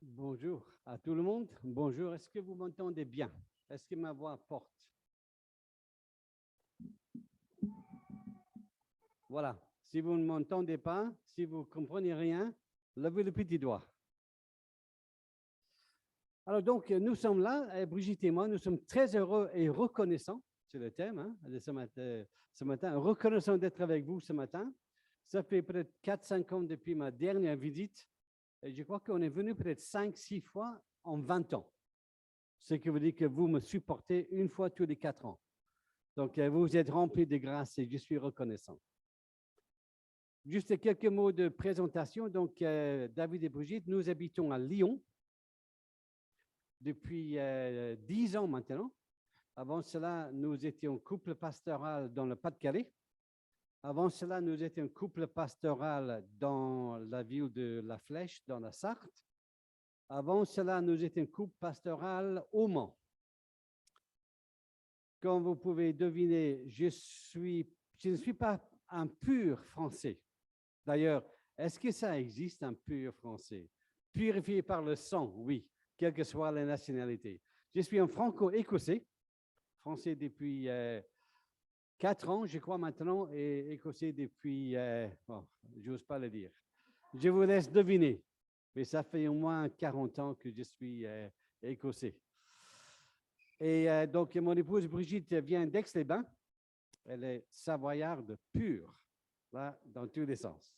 Bonjour à tout le monde. Bonjour. Est-ce que vous m'entendez bien? Est-ce que ma voix porte? Voilà. Si vous ne m'entendez pas, si vous ne comprenez rien, levez le petit doigt. Alors donc, nous sommes là, Brigitte et moi, nous sommes très heureux et reconnaissants, c'est le thème de ce matin, reconnaissants d'être avec vous ce matin. Ça fait peut-être 4-5 ans depuis ma dernière visite et je crois qu'on est venu peut-être 5-6 fois en 20 ans. Ce qui veut dire que vous me supportez une fois tous les 4 ans. Donc, vous êtes remplis de grâce et je suis reconnaissant. Juste quelques mots de présentation. Donc, David et Brigitte, nous habitons à Lyon depuis 10 ans maintenant. Avant cela, nous étions couple pastoral dans le Pas-de-Calais. Avant cela, nous étions couple pastoral dans la ville de La Flèche, dans la Sarthe. Avant cela, nous étions couple pastoral au Mans. Comme vous pouvez deviner, je ne suis pas un pur français. D'ailleurs, est-ce que ça existe, un pur français? Purifié par le sang, oui, quelle que soit la nationalité. Je suis un franco-écossais, français depuis 4 ans, je crois maintenant, et écossais depuis, bon, j'ose pas le dire. Je vous laisse deviner, mais ça fait au moins 40 ans que je suis écossais. Et donc, mon épouse Brigitte vient d'Aix-les-Bains. Elle est savoyarde pure, là, dans tous les sens.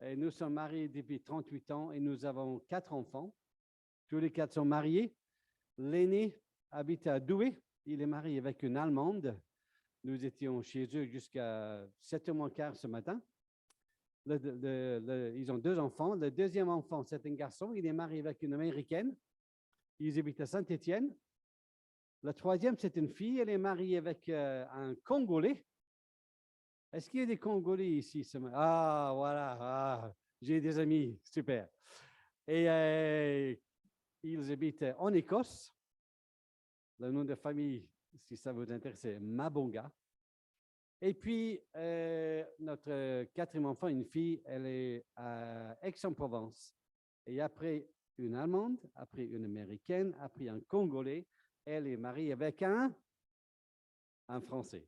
Et nous sommes mariés depuis 38 ans et nous avons 4 enfants. Tous les 4 sont mariés. L'aîné habite à Douai. Il est marié avec une Allemande. Nous étions chez eux jusqu'à 7h15 ce matin. Ils ont 2 enfants. Le deuxième enfant, c'est un garçon. Il est marié avec une Américaine. Ils habitent à Saint-Étienne. La troisième, c'est une fille. Elle est mariée avec un Congolais. Est-ce qu'il y a des Congolais ici? Ah, voilà. Ah, j'ai des amis. Super. Et ils habitent en Écosse. Le nom de famille, si ça vous intéresse, c'est Mabonga. Et puis, notre quatrième enfant, une fille, elle est à Aix-en-Provence. Et après une Allemande, après une Américaine, après un Congolais, elle est mariée avec un Français.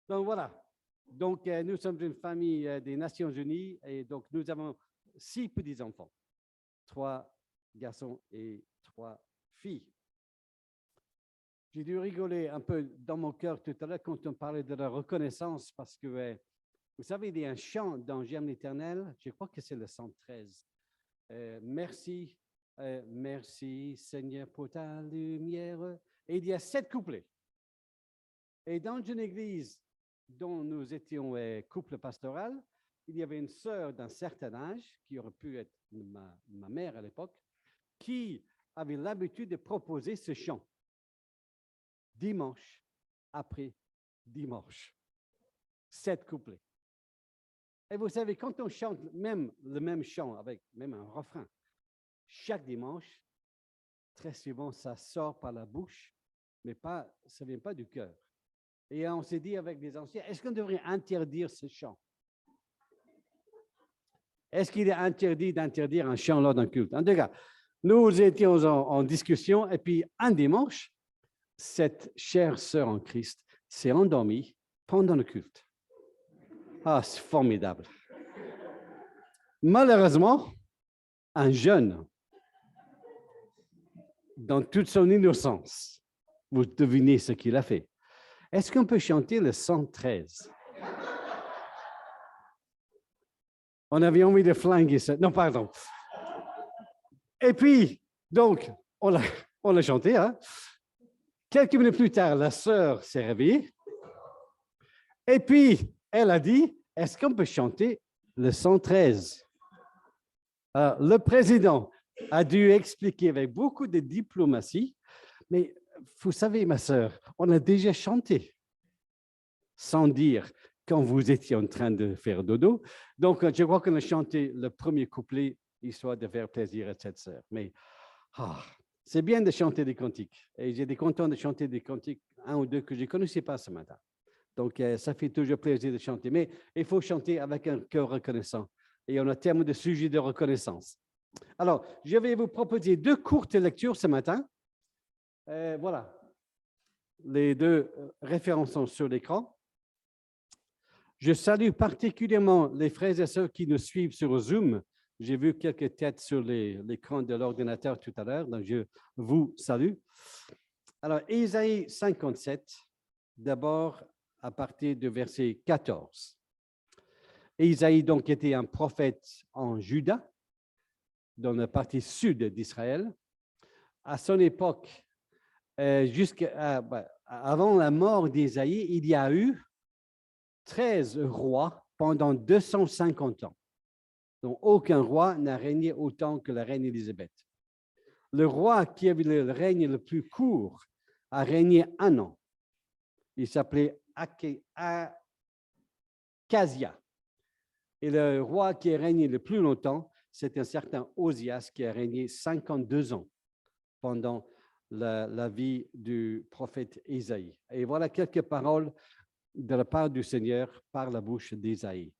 Donc voilà. Donc nous sommes une famille des Nations Unies et donc nous avons 6 petits-enfants, 3 garçons et 3 filles. J'ai dû rigoler un peu dans mon cœur tout à l'heure quand on parlait de la reconnaissance parce que, vous savez, il y a un chant dans J'aime l'Éternel, je crois que c'est le 113. Merci, merci Seigneur pour ta lumière. Et il y a 7 couplets. Et dans une église dont nous étions couple pastoral, il y avait une sœur d'un certain âge, qui aurait pu être ma mère à l'époque, qui avait l'habitude de proposer ce chant. Dimanche après dimanche. 7 couplets. Et vous savez, quand on chante même le même chant avec même un refrain, chaque dimanche, très souvent, ça sort par la bouche, mais pas, ça ne vient pas du cœur. Et on s'est dit avec les anciens, est-ce qu'on devrait interdire ce chant? Est-ce qu'il est interdit d'interdire un chant lors d'un culte? En tout cas, nous étions en discussion et puis un dimanche, cette chère sœur en Christ s'est endormie pendant le culte. Ah, c'est formidable. Malheureusement, un jeune, dans toute son innocence, vous devinez ce qu'il a fait. Est-ce qu'on peut chanter le 113? On avait envie de flinguer ça. Non, pardon. Et puis, donc, on l'a chanté. Hein? Quelques minutes plus tard, la sœur s'est réveillée. Et puis, elle a dit, est-ce qu'on peut chanter le 113? Alors, le président a dû expliquer avec beaucoup de diplomatie, mais vous savez, ma sœur, on a déjà chanté, sans dire quand vous étiez en train de faire dodo. Donc, je crois qu'on a chanté le premier couplet, histoire de faire plaisir à cette sœur. Mais c'est bien de chanter des cantiques. Et j'étais content de chanter des cantiques, 1 ou 2 que je ne connaissais pas ce matin. Donc, ça fait toujours plaisir de chanter. Mais il faut chanter avec un cœur reconnaissant. et on a tellement de sujets de reconnaissance. Alors, je vais vous proposer 2 courtes lectures ce matin. Voilà, les 2 références sont sur l'écran. Je salue particulièrement les frères et sœurs qui nous suivent sur Zoom. J'ai vu quelques têtes sur l'écran de l'ordinateur tout à l'heure, donc je vous salue. Alors, Ésaïe 57, d'abord à partir du verset 14. Ésaïe donc était un prophète en Juda, dans la partie sud d'Israël. À son époque, avant la mort d'Ésaïe, il y a eu 13 rois pendant 250 ans. Donc, aucun roi n'a régné autant que la reine Élisabeth. Le roi qui avait le règne le plus court a régné 1 an. Il s'appelait Acasia. Et le roi qui a régné le plus longtemps, c'est un certain Osias qui a régné 52 ans pendant la vie du prophète Ésaïe. Et voilà quelques paroles de la part du Seigneur par la bouche d'Ésaïe.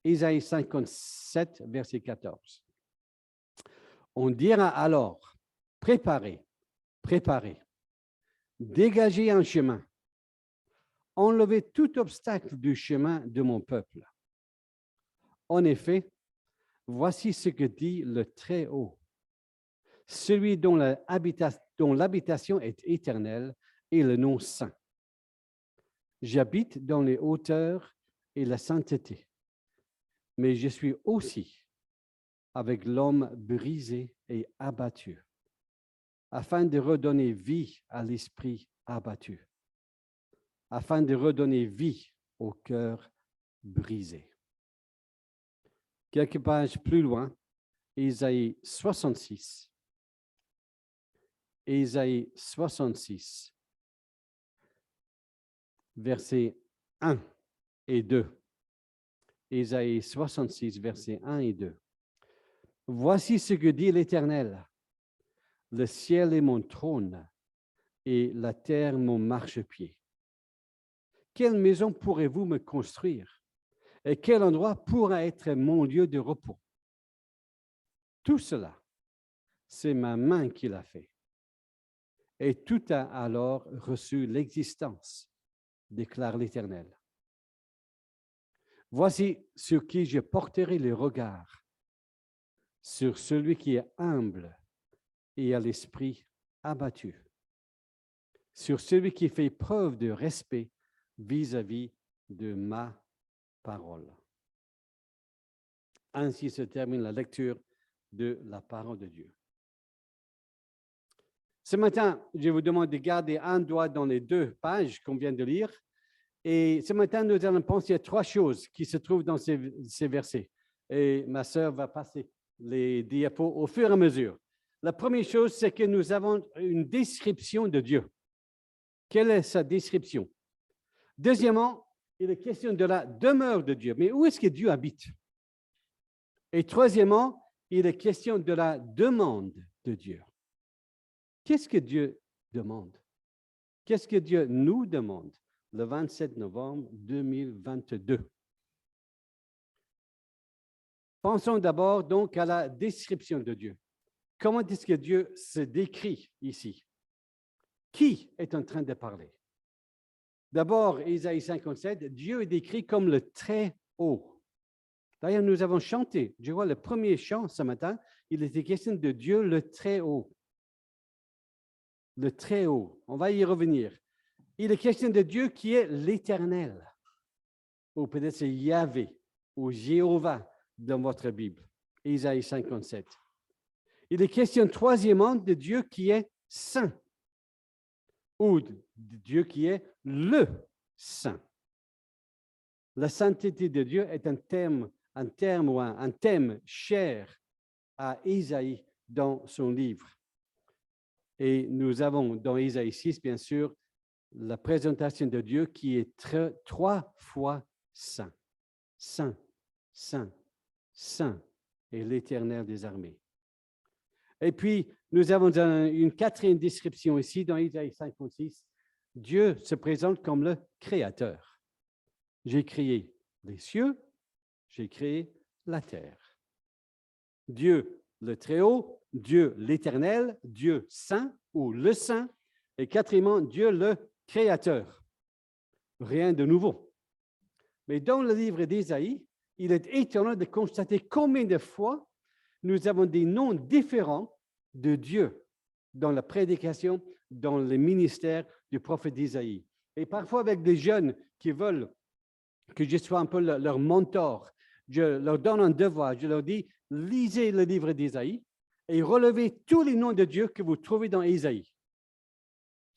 Ésaïe 57, verset 14. On dira alors, préparez, préparez, dégagez un chemin, enlevez tout obstacle du chemin de mon peuple. En effet, voici ce que dit le Très-Haut, celui dont l'habitation est éternelle et le nom saint. J'habite dans les hauteurs et la sainteté, mais je suis aussi avec l'homme brisé et abattu, afin de redonner vie à l'esprit abattu, afin de redonner vie au cœur brisé. Quelques pages plus loin, Ésaïe 66. Ésaïe 66, versets 1 et 2. Ésaïe 66, versets 1 et 2. Voici ce que dit l'Éternel. Le ciel est mon trône et la terre mon marchepied. Quelle maison pourrez-vous me construire? Et quel endroit pourra être mon lieu de repos? Tout cela, c'est ma main qui l'a fait. Et tout a alors reçu l'existence, déclare l'Éternel. Voici sur qui je porterai le regard, sur celui qui est humble et a l'esprit abattu, sur celui qui fait preuve de respect vis-à-vis de ma parole. Ainsi se termine la lecture de la parole de Dieu. Ce matin, je vous demande de garder un doigt dans les 2 pages qu'on vient de lire. Et ce matin, nous allons penser à 3 choses qui se trouvent dans ces versets. Et ma sœur va passer les diapos au fur et à mesure. La première chose, c'est que nous avons une description de Dieu. Quelle est sa description? Deuxièmement, il est question de la demeure de Dieu. Mais où est-ce que Dieu habite? Et troisièmement, il est question de la demande de Dieu. Qu'est-ce que Dieu demande? Qu'est-ce que Dieu nous demande le 27 novembre 2022? Pensons d'abord donc à la description de Dieu. Comment est-ce que Dieu se décrit ici? Qui est en train de parler? D'abord, Ésaïe 57, Dieu est décrit comme le Très-Haut. D'ailleurs, nous avons chanté, je vois le premier chant ce matin, il était question de Dieu le Très-Haut. Le Très-Haut, on va y revenir. Il est question de Dieu qui est l'Éternel, ou peut-être c'est Yahvé, ou Jéhovah dans votre Bible, Ésaïe 57. Il est question troisièmement de Dieu qui est saint, ou de Dieu qui est le saint. La sainteté de Dieu est un thème cher à Ésaïe dans son livre. Et nous avons dans Ésaïe 6, bien sûr, la présentation de Dieu qui est 3 fois saint. Saint, saint, saint est l'Éternel des armées. Et puis, nous avons une 4e description ici dans Ésaïe 56. Dieu se présente comme le Créateur. J'ai créé les cieux, j'ai créé la terre. Dieu le Très-Haut, Dieu l'Éternel, Dieu Saint ou le Saint, et quatrièmement, Dieu le Créateur. Rien de nouveau. Mais dans le livre d'Ésaïe, il est étonnant de constater combien de fois nous avons des noms différents de Dieu dans la prédication, dans le ministère du prophète d'Ésaïe. Et parfois avec des jeunes qui veulent que je sois un peu leur mentor, je leur donne un devoir, je leur dis, lisez le livre d'Ésaïe et relevez tous les noms de Dieu que vous trouvez dans Ésaïe.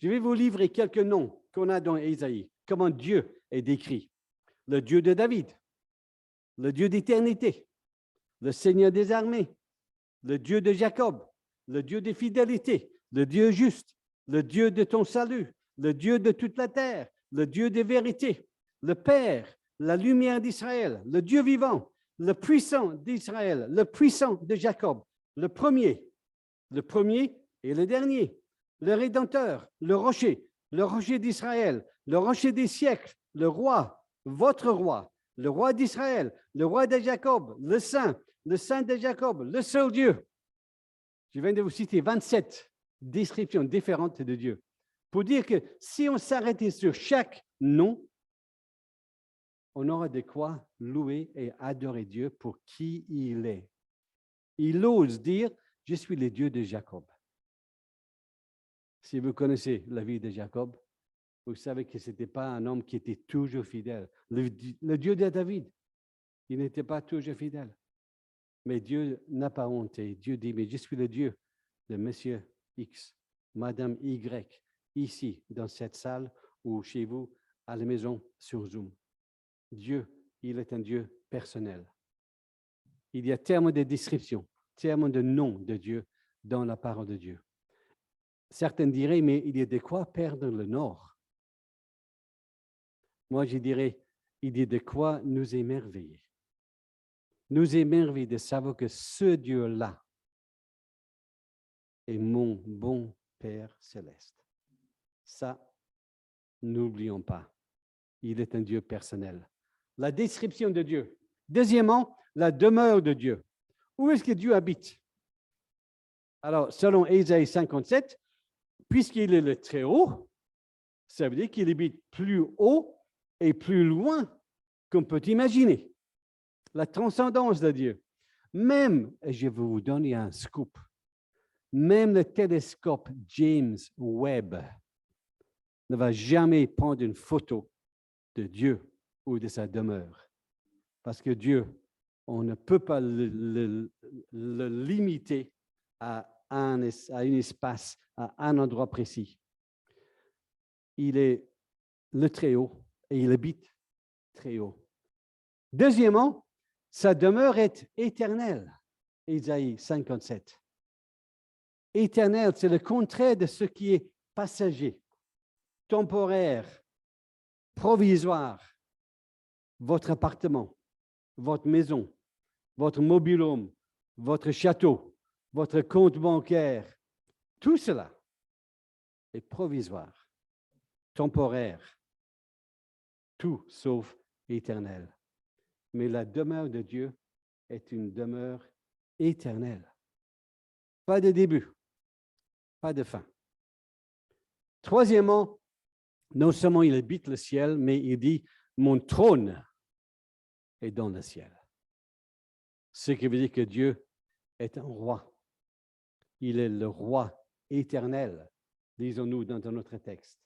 Je vais vous livrer quelques noms qu'on a dans Ésaïe, comment Dieu est décrit. Le Dieu de David, le Dieu d'éternité, le Seigneur des armées, le Dieu de Jacob, le Dieu de fidélité, le Dieu juste, le Dieu de ton salut, le Dieu de toute la terre, le Dieu de vérité, le Père, la lumière d'Israël, le Dieu vivant, le puissant d'Israël, le puissant de Jacob, le premier et le dernier, le Rédempteur, le rocher d'Israël, le rocher des siècles, le roi, votre roi, le roi d'Israël, le roi de Jacob, le saint de Jacob, le seul Dieu. Je viens de vous citer 27 descriptions différentes de Dieu pour dire que si on s'arrêtait sur chaque nom, on aura de quoi louer et adorer Dieu pour qui il est. Il ose dire, je suis le Dieu de Jacob. Si vous connaissez la vie de Jacob, vous savez que ce n'était pas un homme qui était toujours fidèle. Le Dieu de David, il n'était pas toujours fidèle. Mais Dieu n'a pas honte. Dieu dit, mais je suis le Dieu de Monsieur X, Madame Y, ici, dans cette salle ou chez vous, à la maison, sur Zoom. Dieu, il est un Dieu personnel. Il y a tellement de descriptions, tellement de noms de Dieu dans la parole de Dieu. Certains diraient, mais il y a de quoi perdre le nord. Moi, je dirais, il y a de quoi nous émerveiller. Nous émerveiller de savoir que ce Dieu-là est mon bon Père céleste. Ça, n'oublions pas. Il est un Dieu personnel. La description de Dieu. Deuxièmement, la demeure de Dieu. Où est-ce que Dieu habite? Alors, selon Ésaïe 57, puisqu'il est le Très-Haut, ça veut dire qu'il habite plus haut et plus loin qu'on peut imaginer. La transcendance de Dieu. Même, et je vais vous donner un scoop, même le télescope James Webb ne va jamais prendre une photo de Dieu ou de sa demeure. Parce que Dieu, on ne peut pas le limiter à un espace, à un endroit précis. Il est le Très-Haut et il habite très haut. Deuxièmement, sa demeure est éternelle. Ésaïe 57. Éternel, c'est le contraire de ce qui est passager, temporaire, provisoire. Votre appartement, votre maison, votre mobil-home, votre château, votre compte bancaire, tout cela est provisoire, temporaire, tout sauf éternel. Mais la demeure de Dieu est une demeure éternelle. Pas de début, pas de fin. Troisièmement, non seulement il habite le ciel, mais il dit, mon trône est dans le ciel. Ce qui veut dire que Dieu est un roi. Il est le roi éternel, disons-nous dans notre texte.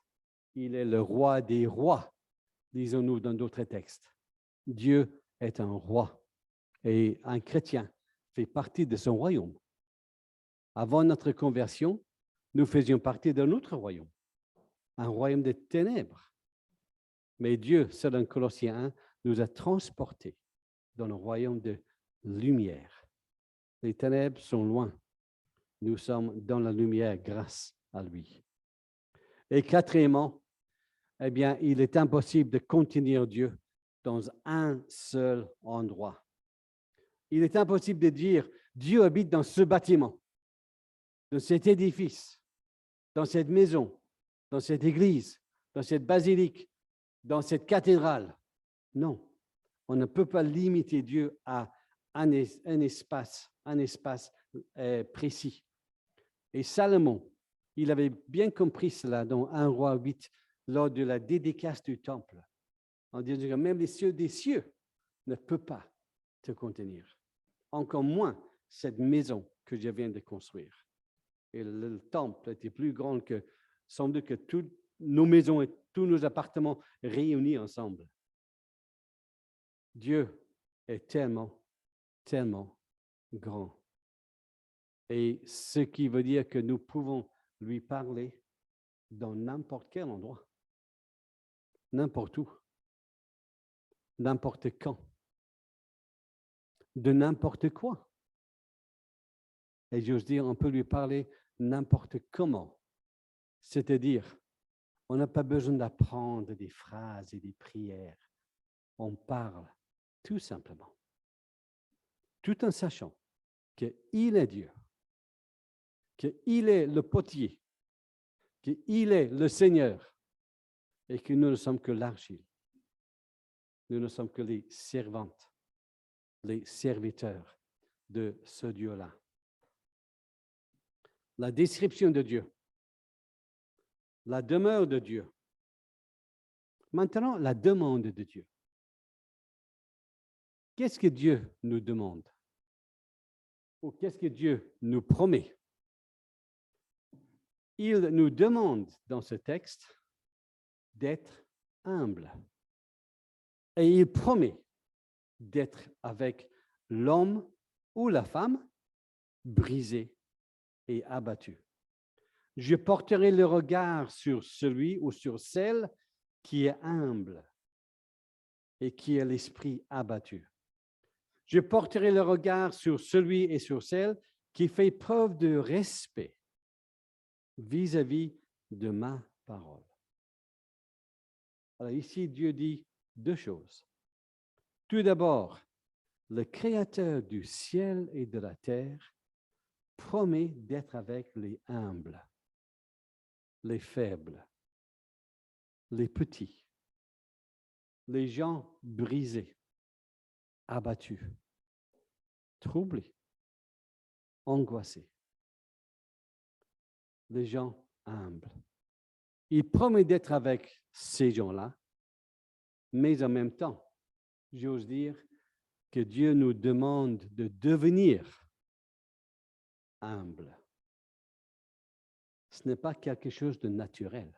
Il est le roi des rois, disons-nous dans d'autres textes. Dieu est un roi et un chrétien fait partie de son royaume. Avant notre conversion, nous faisions partie d'un autre royaume, un royaume de ténèbres. Mais Dieu, selon Colossiens 1, nous a transportés dans le royaume de lumière. Les ténèbres sont loin. Nous sommes dans la lumière grâce à lui. Et quatrièmement, eh bien, il est impossible de contenir Dieu dans un seul endroit. Il est impossible de dire, Dieu habite dans ce bâtiment, dans cet édifice, dans cette maison, dans cette église, dans cette basilique, dans cette cathédrale. Non, on ne peut pas limiter Dieu à un espace précis. Et Salomon, il avait bien compris cela dans 1 Roi 8, lors de la dédicace du temple, en disant que même les cieux des cieux ne peuvent pas te contenir, encore moins cette maison que je viens de construire. Et le temple était plus grand que, sans doute, que toutes nos maisons et tous nos appartements réunis ensemble. Dieu est tellement, tellement grand. Et ce qui veut dire que nous pouvons lui parler dans n'importe quel endroit, n'importe où, n'importe quand, de n'importe quoi. Et j'ose dire, on peut lui parler n'importe comment. C'est-à-dire, on n'a pas besoin d'apprendre des phrases et des prières. On parle tout simplement, tout en sachant qu'il est Dieu, qu'il est le potier, qu'il est le Seigneur et que nous ne sommes que l'argile. Nous ne sommes que les servantes, les serviteurs de ce Dieu-là. La description de Dieu, la demeure de Dieu. Maintenant, la demande de Dieu. Qu'est-ce que Dieu nous demande? Ou qu'est-ce que Dieu nous promet? Il nous demande dans ce texte d'être humble. Et il promet d'être avec l'homme ou la femme brisé et abattu. Je porterai le regard sur celui ou sur celle qui est humble et qui a l'esprit abattu. Je porterai le regard sur celui et sur celle qui fait preuve de respect vis-à-vis de ma parole. Alors ici, Dieu dit deux choses. Tout d'abord, le Créateur du ciel et de la terre promet d'être avec les humbles, les faibles, les petits, les gens brisés, abattus, troublés, angoissés, les gens humbles. Il promet d'être avec ces gens-là, mais en même temps, j'ose dire que Dieu nous demande de devenir humble. Ce n'est pas quelque chose de naturel.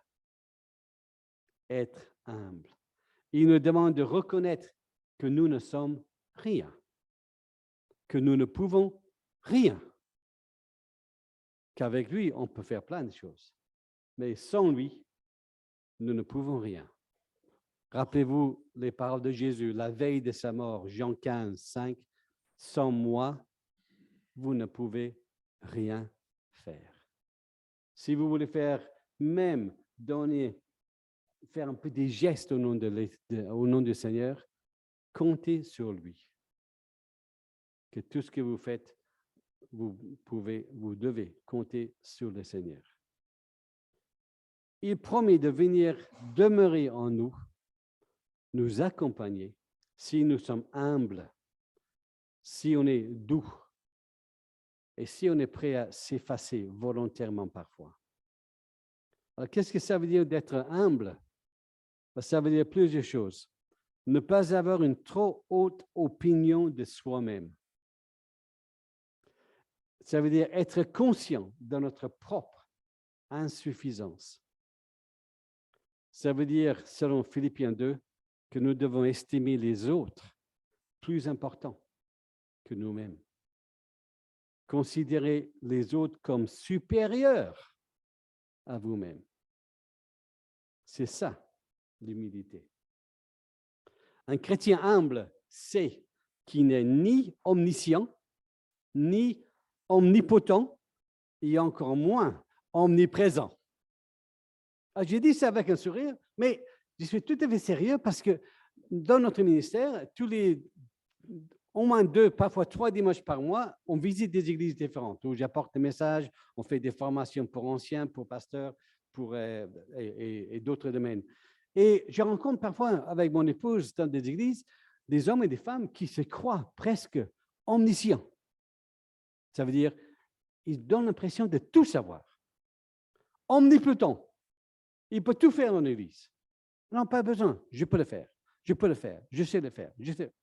Être humble. Il nous demande de reconnaître que nous ne sommes rien, que nous ne pouvons rien, qu'avec lui, on peut faire plein de choses. Mais sans lui, nous ne pouvons rien. Rappelez-vous les paroles de Jésus, la veille de sa mort, Jean 15, 5, « Sans moi, vous ne pouvez rien faire. » Si vous voulez faire, même faire un peu des gestes au nom du Seigneur, comptez sur lui. Que tout ce que vous faites, vous devez compter sur le Seigneur. Il promet de venir demeurer en nous, nous accompagner, si nous sommes humbles, si on est doux et si on est prêt à s'effacer volontairement parfois. Alors, qu'est-ce que ça veut dire d'être humble? Ça veut dire plusieurs choses. Ne pas avoir une trop haute opinion de soi-même. Ça veut dire être conscient de notre propre insuffisance. Ça veut dire, selon Philippiens 2, que nous devons estimer les autres plus importants que nous-mêmes. Considérez les autres comme supérieurs à vous-même. C'est ça, l'humilité. Un chrétien humble sait qu'il n'est ni omniscient, ni omnipotent, et encore moins omniprésent. J'ai dit ça avec un sourire, mais je suis tout à fait sérieux parce que dans notre ministère, au moins 2, parfois 3 dimanches par mois, on visite des églises différentes où j'apporte des messages, on fait des formations pour anciens, pour pasteurs, et d'autres domaines. Et je rencontre parfois avec mon épouse dans des églises des hommes et des femmes qui se croient presque omniscient. Ça veut dire, il donne l'impression de tout savoir. Omnipotent. Il peut tout faire dans l'Église. Non, pas besoin. Je peux le faire. Je peux le faire. Je sais le faire. Je sais.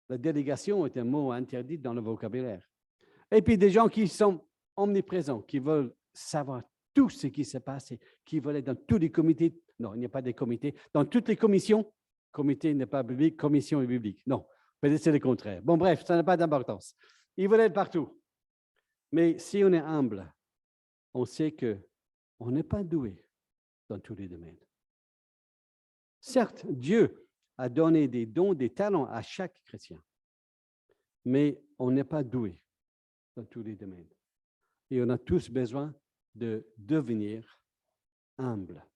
La délégation est un mot interdit dans le vocabulaire. Et puis des gens qui sont omniprésents, qui veulent savoir tout ce qui se passe, qui veulent être dans tous les comités. Non, il n'y a pas de comités. Dans toutes les commissions, comité n'est pas biblique, commission est biblique. Non, peut-être c'est le contraire. Bon, bref, ça n'a pas d'importance. Ils veulent être partout. Mais si on est humble, on sait qu'on n'est pas doué dans tous les domaines. Certes, Dieu a donné des dons, des talents à chaque chrétien, mais on n'est pas doué dans tous les domaines. Et on a tous besoin de devenir humble.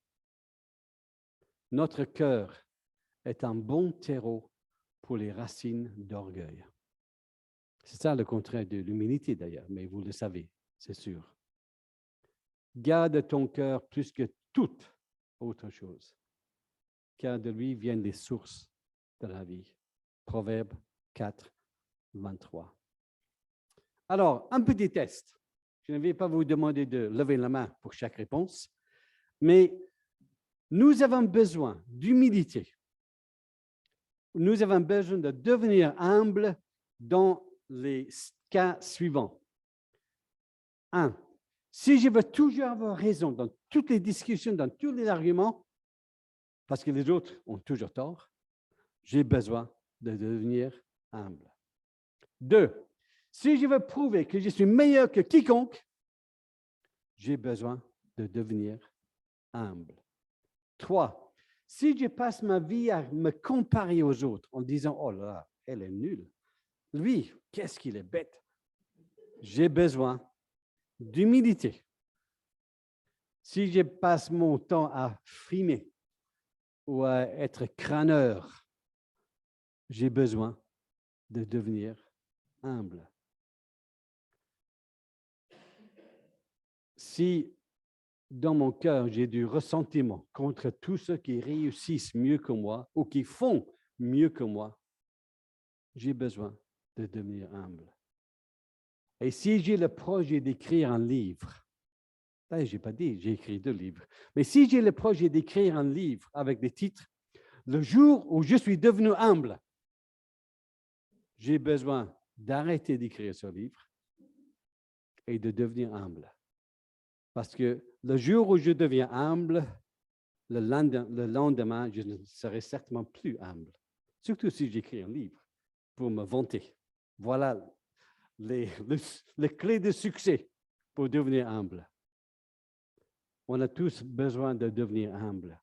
Notre cœur est un bon terreau pour les racines d'orgueil. C'est ça le contraire de l'humilité d'ailleurs, mais vous le savez, c'est sûr. Garde ton cœur plus que toute autre chose, car de lui viennent les sources de la vie. Proverbe 4, 23. Alors, un petit test. Je ne vais pas vous demander de lever la main pour chaque réponse, mais nous avons besoin d'humilité. Nous avons besoin de devenir humble dans les cas suivants. 1. Si je veux toujours avoir raison dans toutes les discussions, dans tous les arguments, parce que les autres ont toujours tort, j'ai besoin de devenir humble. 2. Si je veux prouver que je suis meilleur que quiconque, j'ai besoin de devenir humble. 3. Si je passe ma vie à me comparer aux autres en disant « Oh là, elle est nulle. Lui, qu'est-ce qu'il est bête. » J'ai besoin d'humilité. Si je passe mon temps à frimer ou à être crâneur, j'ai besoin de devenir humble. Si dans mon cœur, j'ai du ressentiment contre tous ceux qui réussissent mieux que moi ou qui font mieux que moi, j'ai besoin de devenir humble. Et si j'ai le projet d'écrire un livre, je n'ai pas dit, j'ai écrit 2 livres, mais si j'ai le projet d'écrire un livre avec des titres, le jour où je suis devenu humble, j'ai besoin d'arrêter d'écrire ce livre et de devenir humble. Parce que le jour où je deviens humble, le lendemain, je ne serai certainement plus humble. Surtout si j'écris un livre pour me vanter. Voilà les clés de succès pour devenir humble. On a tous besoin de devenir humble.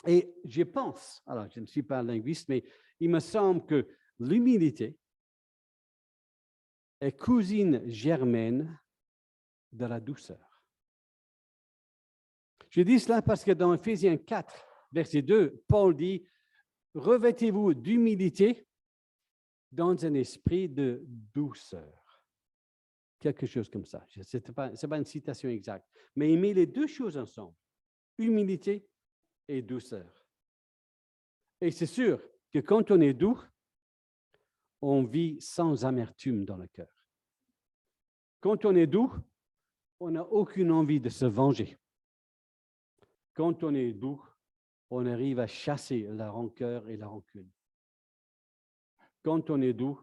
Et je pense, alors je ne suis pas linguiste, mais il me semble que l'humilité est cousine germaine de la douceur. Je dis cela parce que dans Éphésiens 4, verset 2, Paul dit « Revêtez-vous d'humilité dans un esprit de douceur. » Quelque chose comme ça. Ce n'est pas une citation exacte. Mais il met les 2 choses ensemble. Humilité et douceur. Et c'est sûr que quand on est doux, on vit sans amertume dans le cœur. Quand on est doux, on n'a aucune envie de se venger. Quand on est doux, on arrive à chasser la rancœur et la rancune. Quand on est doux,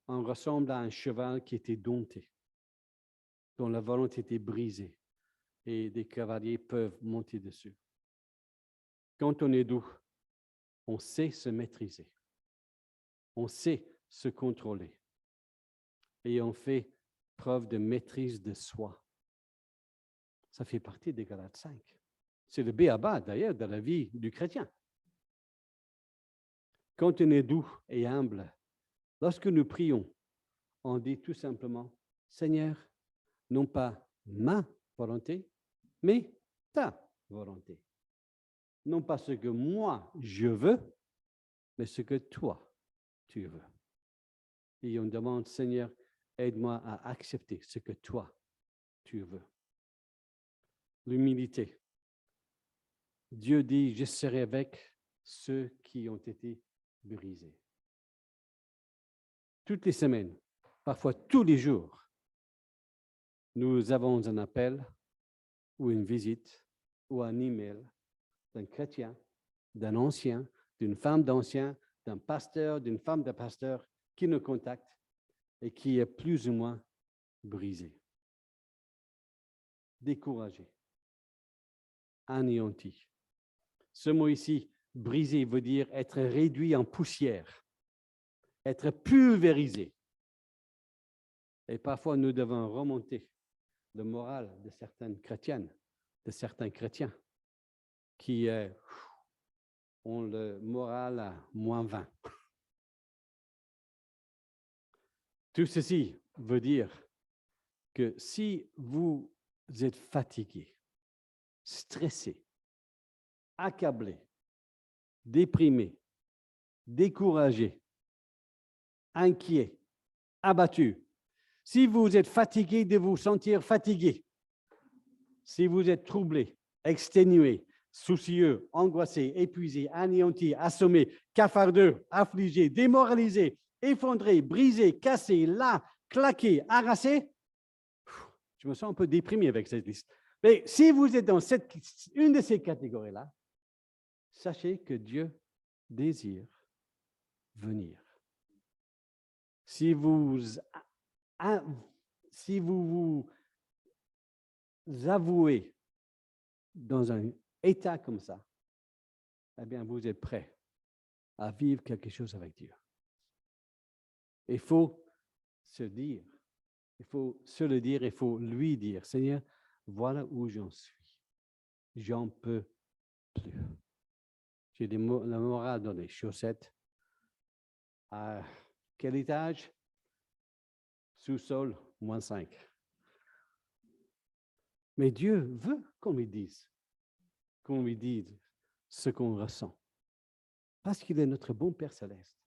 on ressemble à un cheval qui était dompté, dont la volonté était brisée et des cavaliers peuvent monter dessus. Quand on est doux, on sait se maîtriser. On sait se contrôler. Et on fait preuve de maîtrise de soi. Ça fait partie des Galates 5. C'est le b.a.-ba d'ailleurs de la vie du chrétien. Quand on est doux et humble, lorsque nous prions, on dit tout simplement, Seigneur, non pas ma volonté, mais ta volonté. Non pas ce que moi je veux, mais ce que toi tu veux. Et on demande, Seigneur, aide-moi à accepter ce que toi tu veux. L'humilité. Dieu dit, je serai avec ceux qui ont été brisés. toutes les semaines, parfois tous les jours, nous avons un appel ou une visite ou un email d'un chrétien, d'un ancien, d'une femme d'ancien, d'un pasteur, d'une femme de pasteur qui nous contacte et qui est plus ou moins brisé, découragé, anéanti. Ce mot ici, brisé, veut dire être réduit en poussière, être pulvérisé. Et parfois, nous devons remonter le moral de certaines chrétiennes, de certains chrétiens qui ont le moral à -20. Tout ceci veut dire que si vous êtes fatigué, stressé, accablé, déprimé, découragé, inquiet, abattu, si vous êtes fatigué de vous sentir fatigué, si vous êtes troublé, exténué, soucieux, angoissé, épuisé, anéanti, assommé, cafardeux, affligé, démoralisé, effondré, brisé, cassé, las, claqué, harassé, je me sens un peu déprimé avec cette liste. Mais si vous êtes dans une de ces catégories-là, sachez que Dieu désire venir. Si vous vous avouez dans un état comme ça, eh bien, vous êtes prêt à vivre quelque chose avec Dieu. Il faut se dire, il faut se le dire, il faut lui dire, Seigneur, voilà où j'en suis. J'en peux plus. J'ai la morale dans les chaussettes. À quel étage? Sous-sol, -5. Mais Dieu veut qu'on lui dise ce qu'on ressent. Parce qu'il est notre bon Père céleste.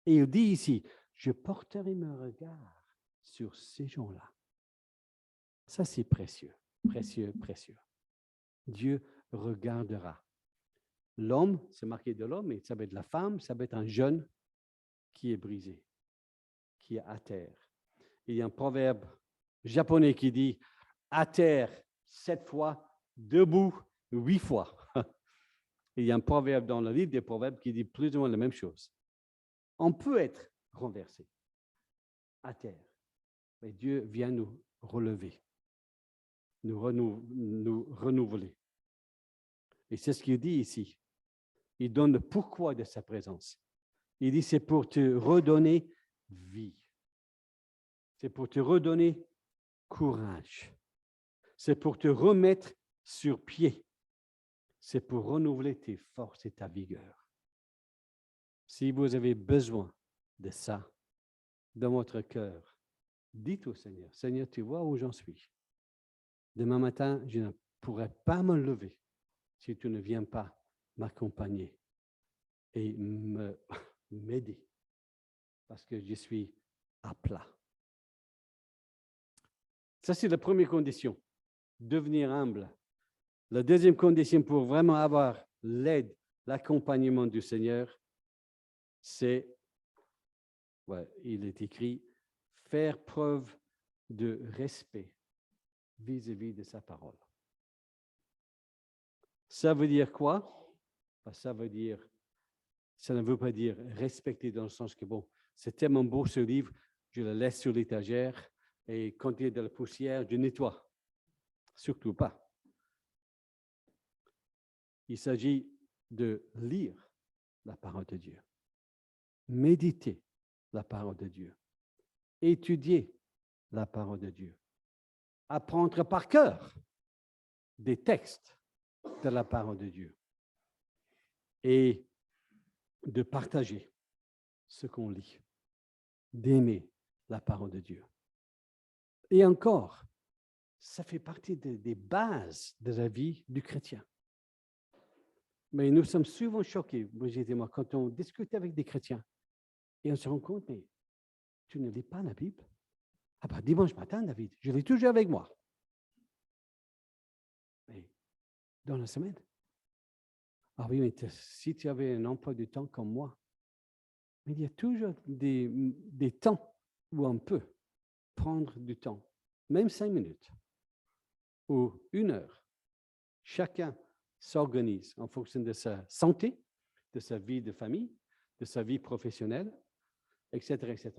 Et il dit ici, je porterai mon regard sur ces gens-là. Ça, c'est précieux, précieux, précieux. Dieu regardera. L'homme, c'est marqué de l'homme, mais ça peut être la femme, ça peut être un jeune qui est brisé, qui est à terre. Il y a un proverbe japonais qui dit à terre 7 fois, debout 8 fois. Il y a un proverbe dans le livre des proverbes qui dit plus ou moins la même chose. On peut être renversé à terre, mais Dieu vient nous relever, nous renouveler. Et c'est ce qu'il dit ici. Il donne le pourquoi de sa présence. Il dit c'est pour te redonner vie. C'est pour te redonner courage. C'est pour te remettre sur pied. C'est pour renouveler tes forces et ta vigueur. Si vous avez besoin de ça dans votre cœur, dites au Seigneur, Seigneur, tu vois où j'en suis. Demain matin, je ne pourrai pas me lever si tu ne viens pas m'accompagner et m'aider parce que je suis à plat. Ça, c'est la première condition, devenir humble. La deuxième condition pour vraiment avoir l'aide, l'accompagnement du Seigneur, c'est, il est écrit, faire preuve de respect vis-à-vis de sa parole. Ça veut dire quoi? Ça ne veut pas dire respecter dans le sens que, bon, c'est tellement beau ce livre, je le laisse sur l'étagère et quand il y a de la poussière, je nettoie. Surtout pas. Il s'agit de lire la parole de Dieu, méditer la parole de Dieu, étudier la parole de Dieu, apprendre par cœur des textes de la parole de Dieu et de partager ce qu'on lit, d'aimer la parole de Dieu. Et encore, ça fait partie des bases de la vie du chrétien. Mais nous sommes souvent choqués, Brigitte et moi, quand on discute avec des chrétiens et on se rend compte, mais tu ne lis pas la Bible? Ah ben, dimanche matin, David, je l'ai toujours avec moi. Mais dans la semaine? Ah oui, mais si tu avais un emploi du temps comme moi, Mais il y a toujours des temps où on peut prendre du temps, même 5 minutes ou 1 heure. Chacun s'organise en fonction de sa santé, de sa vie de famille, de sa vie professionnelle, etc., etc.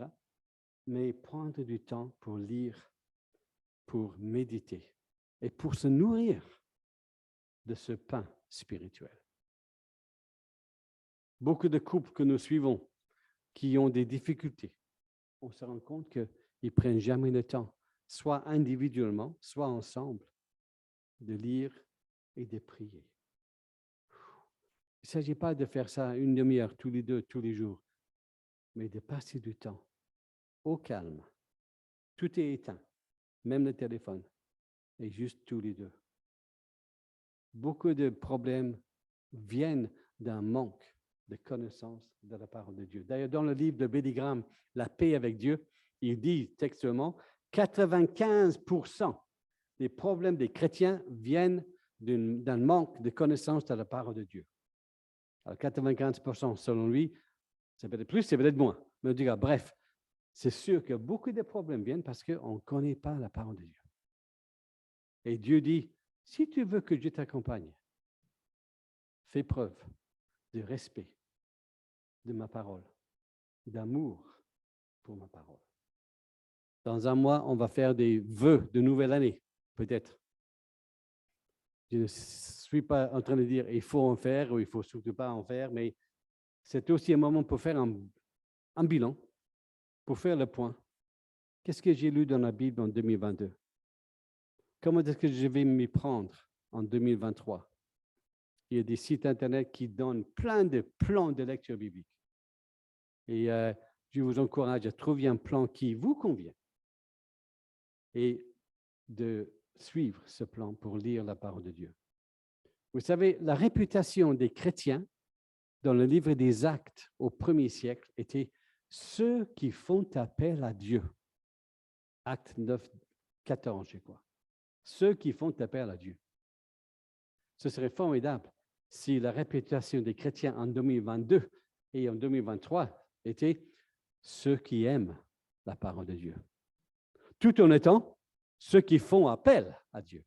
Mais prendre du temps pour lire, pour méditer et pour se nourrir de ce pain spirituel. Beaucoup de couples que nous suivons qui ont des difficultés, on se rend compte qu'ils ne prennent jamais le temps, soit individuellement, soit ensemble, de lire et de prier. Il ne s'agit pas de faire ça 1/2 heure tous les deux, tous les jours, mais de passer du temps au calme. Tout est éteint, même le téléphone, et juste tous les deux. Beaucoup de problèmes viennent d'un manque de connaissance de la parole de Dieu. D'ailleurs, dans le livre de Billy Graham, La paix avec Dieu, il dit textuellement 95% des problèmes des chrétiens viennent d'un manque de connaissance de la parole de Dieu. Alors, 95% selon lui, c'est peut-être plus, c'est peut-être moins. Mais on dira, bref, c'est sûr que beaucoup de problèmes viennent parce qu'on ne connaît pas la parole de Dieu. Et Dieu dit, si tu veux que je t'accompagne, fais preuve de respect de ma parole, d'amour pour ma parole. Dans 1 mois, on va faire des vœux de nouvelle année, peut-être. Je ne suis pas en train de dire il faut en faire ou il ne faut surtout pas en faire, mais c'est aussi un moment pour faire un bilan, pour faire le point. Qu'est-ce que j'ai lu dans la Bible en 2022? Comment est-ce que je vais m'y prendre en 2023? Il y a des sites Internet qui donnent plein de plans de lecture biblique. Et je vous encourage à trouver un plan qui vous convient et de suivre ce plan pour lire la parole de Dieu. Vous savez, la réputation des chrétiens dans le livre des Actes au 1er siècle était ceux qui font appel à Dieu. Acte 9, 14, je crois. Ceux qui font appel à Dieu. Ce serait formidable si la réputation des chrétiens en 2022 et en 2023 était ceux qui aiment la parole de Dieu, tout en étant ceux qui font appel à Dieu.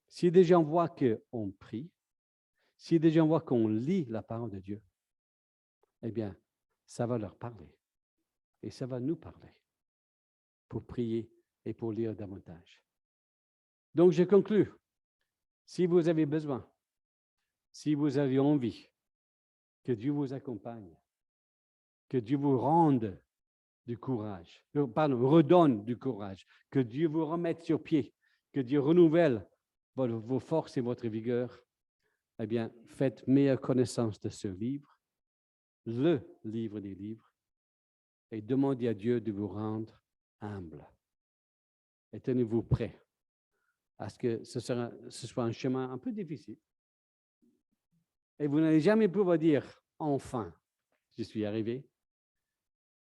Si des gens voient qu'on prie, si des gens voient qu'on lit la parole de Dieu, eh bien, ça va leur parler et ça va nous parler pour prier et pour lire davantage. Donc, je conclus. Si vous avez besoin, si vous avez envie que Dieu vous accompagne, que Dieu vous rende du courage, redonne du courage, que Dieu vous remette sur pied, que Dieu renouvelle vos forces et votre vigueur, eh bien, faites meilleure connaissance de ce livre, le livre des livres, et demandez à Dieu de vous rendre humble. Et tenez-vous prêt à ce que ce soit un chemin un peu difficile. Et vous n'allez jamais pouvoir dire, enfin, je suis arrivé,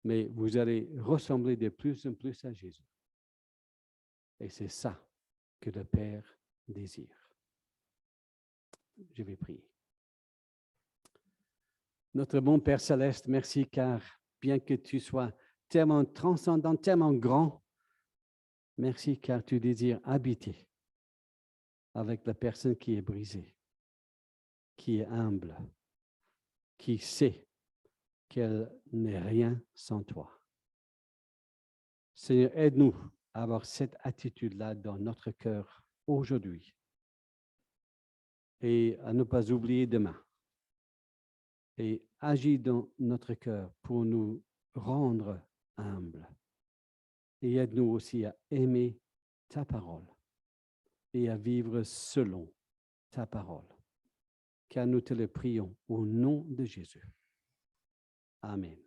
mais vous allez ressembler de plus en plus à Jésus. Et c'est ça que le Père désire. Je vais prier. Notre bon Père céleste, merci car bien que tu sois tellement transcendant, tellement grand, merci car tu désires habiter avec la personne qui est brisée, qui est humble, qui sait qu'elle n'est rien sans toi. Seigneur, aide-nous à avoir cette attitude-là dans notre cœur aujourd'hui et à ne pas oublier demain. Et agis dans notre cœur pour nous rendre humbles. Et aide-nous aussi à aimer ta parole et à vivre selon ta parole. Car nous te le prions au nom de Jésus. Amen.